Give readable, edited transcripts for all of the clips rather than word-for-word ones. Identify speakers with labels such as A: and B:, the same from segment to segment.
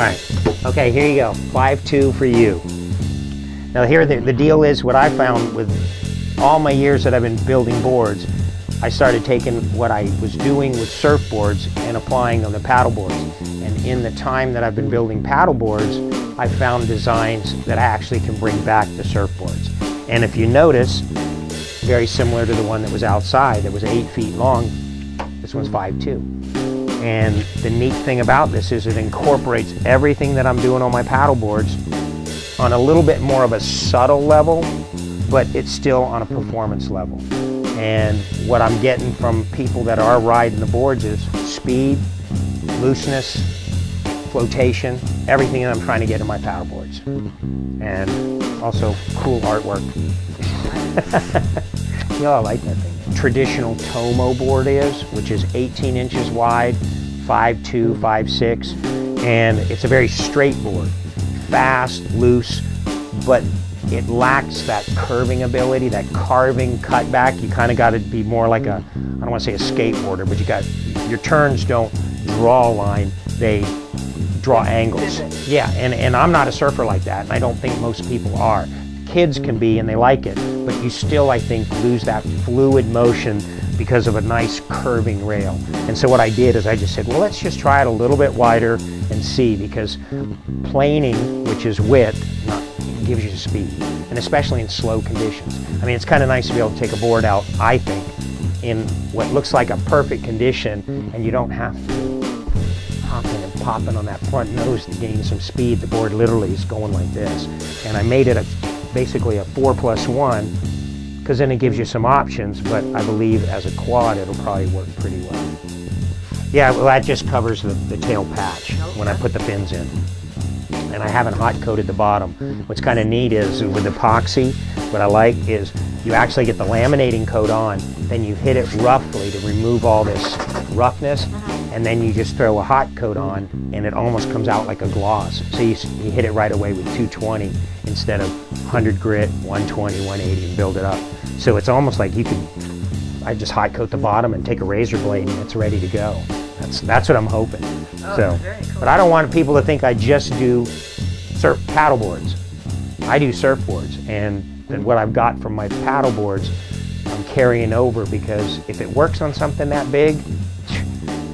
A: right. Okay, here you go. 5.2 for you. Now here the deal is, what I found with all my years that I've been building boards, I started taking what I was doing with surfboards and applying them to paddle boards. And in the time that I've been building paddle boards, I found designs that I actually can bring back to surfboards. And if you notice, very similar to the one that was outside, that was 8 feet long, this one's 5.2. And the neat thing about this is it incorporates everything that I'm doing on my paddle boards on a little bit more of a subtle level, but it's still on a performance level. And what I'm getting from people that are riding the boards is speed, looseness, flotation, everything that I'm trying to get in my paddle boards. And also cool artwork. You know, I like that thing. Traditional Tomo board is, which is 18 inches wide, 5.2, 5.6, and it's a very straight board. Fast, loose, but it lacks that curving ability, that carving cutback. You kind of got to be more like a, I don't want to say a skateboarder, but you got, your turns don't draw a line, they draw angles. Yeah, and I'm not a surfer like that, and I don't think most people are. Kids can be, and they like it, but you still, I think, lose that fluid motion because of a nice curving rail. And so what I did is I just said, well, let's just try it a little bit wider and see, because planing, which is width, gives you speed, and especially in slow conditions. I mean, it's kind of nice to be able to take a board out, I think, in what looks like a perfect condition, and you don't have to hopping and popping on that front nose to gain some speed. The board literally is going like this. And I made it basically a 4+1, because then it gives you some options, but I believe as a quad it'll probably work pretty well. Yeah, well, that just covers the tail patch when I put the fins in. And I haven't hot coated the bottom. What's kind of neat is with epoxy, what I like is you actually get the laminating coat on, then you hit it roughly to remove all this roughness, and then you just throw a hot coat on, and it almost comes out like a gloss. So you hit it right away with 220 instead of 100 grit, 120, 180, and build it up. So it's almost like you could, I just hot coat the bottom and take a razor blade and it's ready to go. That's what I'm hoping.
B: Oh,
A: so,
B: very cool.
A: But I don't want people to think I just do surf paddle boards. I do surfboards, and what I've got from my paddle boards I'm carrying over, because if it works on something that big,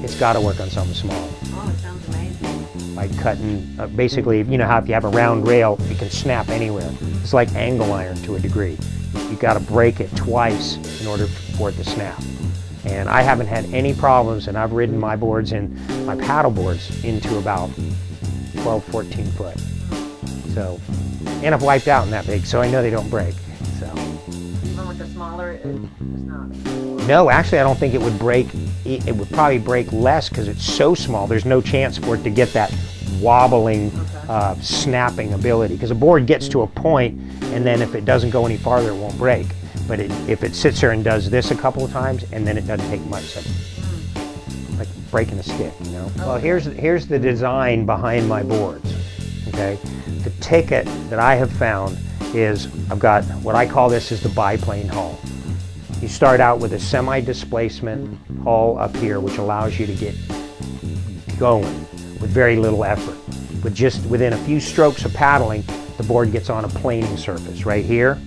A: it's got to work on something small.
B: Oh, it sounds amazing.
A: By cutting, basically, you know how if you have a round rail, it can snap anywhere. It's like angle iron to a degree. You've got to break it twice in order for it to snap. And I haven't had any problems, and I've ridden my boards and my paddle boards into about 12, 14 foot. So, and I've wiped out in that big, so I know they don't break. So.
B: Even with the smaller, it's not?
A: No, actually I don't think it would break. It would probably break less because it's so small. There's no chance for it to get that wobbling, snapping ability. Because a board gets to a point, and then if it doesn't go any farther, it won't break. But if it sits there and does this a couple of times, and then it doesn't take much, like breaking a stick, you know. Well, here's the design behind my boards. Okay, the ticket that I have found is I've got what I call this is the biplane hull. You start out with a semi-displacement hull up here, which allows you to get going with very little effort. With just within a few strokes of paddling, the board gets on a planing surface right here.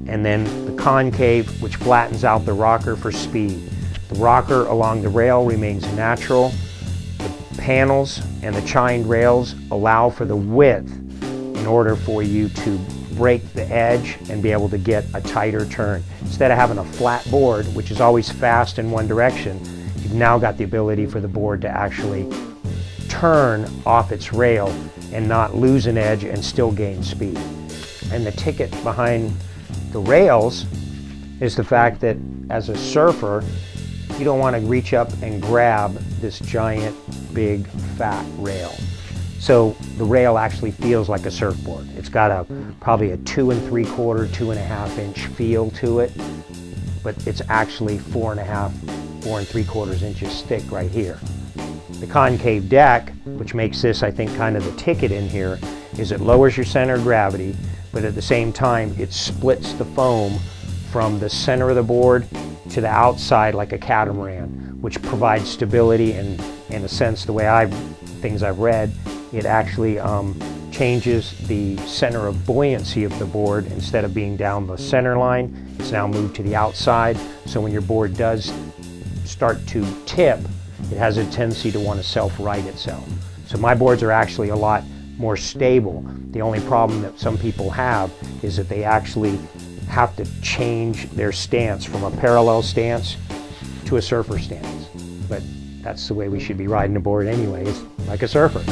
A: And then the concave, which flattens out the rocker for speed. The rocker along the rail remains natural. The panels and the chined rails allow for the width in order for you to break the edge and be able to get a tighter turn. Instead of having a flat board, which is always fast in one direction, you've now got the ability for the board to actually turn off its rail and not lose an edge and still gain speed. And the ticket behind the rails is the fact that as a surfer, you don't want to reach up and grab this giant, big, fat rail. So the rail actually feels like a surfboard. It's got probably a 2 3/4, 2.5 inch feel to it, but it's actually 4.5, 4 3/4 inches thick right here. The concave deck, which makes this, I think, kind of the ticket in here, is it lowers your center of gravity, but at the same time, it splits the foam from the center of the board to the outside like a catamaran, which provides stability and, in a sense, the way things I've read, it actually changes the center of buoyancy of the board. Instead of being down the center line, it's now moved to the outside. So when your board does start to tip, it has a tendency to want to self-right itself. So my boards are actually a lot more stable. The only problem that some people have is that they actually have to change their stance from a parallel stance to a surfer stance. But that's the way we should be riding a board anyway, like a surfer.